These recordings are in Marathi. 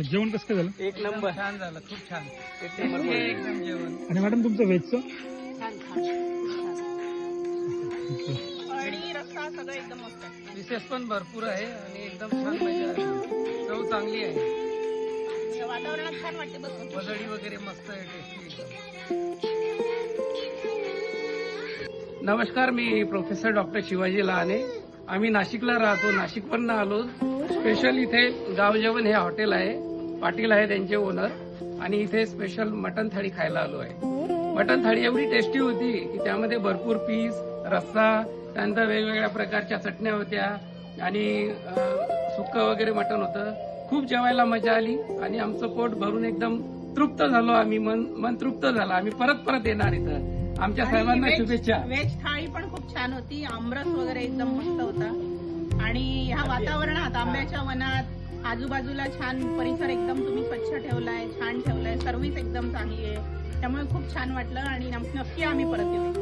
जेवण कसं काय झालं? एक नंबर. छान झालं, खूप छान. नंबर. एकदम जेवण. आणि मॅडम तुमचं व्हेजचं? आणि रस्सा सगळं एकदम मस्त आहे. विशेष पण भरपूर आहे आणि एकदम छान मजा आली. चव चांगली आहे. या वातावरणात छान वाटते बसून. वजडी वगैरे मस्त आहे, टेस्टी एकदम. नमस्कार, मी प्रोफेसर डॉक्टर शिवाजी लहाने. आम्ही नाशिकला राहतो. नाशिकवरून आलो. स्पेशल इथे गाव जेवण हे हॉटेल आहे. पाटील आहे त्यांचे ओनर. आणि इथे स्पेशल मटन थाळी खायला आलो आहे. मटन थाळी एवढी टेस्टी होती की त्यामध्ये भरपूर पीस, रस्सा, त्यानंतर वेगवेगळ्या प्रकारच्या चटण्या होत्या आणि सुक्क वगैरे मटन होतं. खूप जेवायला मजा आली आणि आमचं पोट भरून एकदम तृप्त झालो आम्ही. मन तृप्त झालं. आम्ही परत येणार इथं. आमच्या सर्वांना शुभेच्छा. व्हेज थाळी पण खूप छान होती. आमरस वगैरे एकदम मस्त होता. आणि ह्या वातावरणात, आंब्याच्या वनात, आजूबाजूला छान परिसर एकदम तुम्ही स्वच्छ ठेवलाय, छान ठेवलाय. सर्व्हिस एकदम चांगली आहे. त्यामुळे खूप छान वाटलं आणि नक्की आम्ही परत येऊ.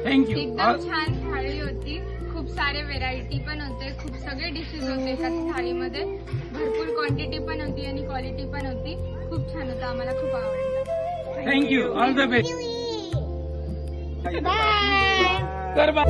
थँक्यू. एकदम छान थाळी होती. खूप सारे व्हेरायटी पण होते. खूप सगळे डिशेस होते एकाच थाळीमध्ये. भरपूर क्वांटिटी पण होती आणि क्वालिटी पण होती. खूप छान होतं. आम्हाला खूप आवडलं. Thank you. All the best. Bye. कर बा.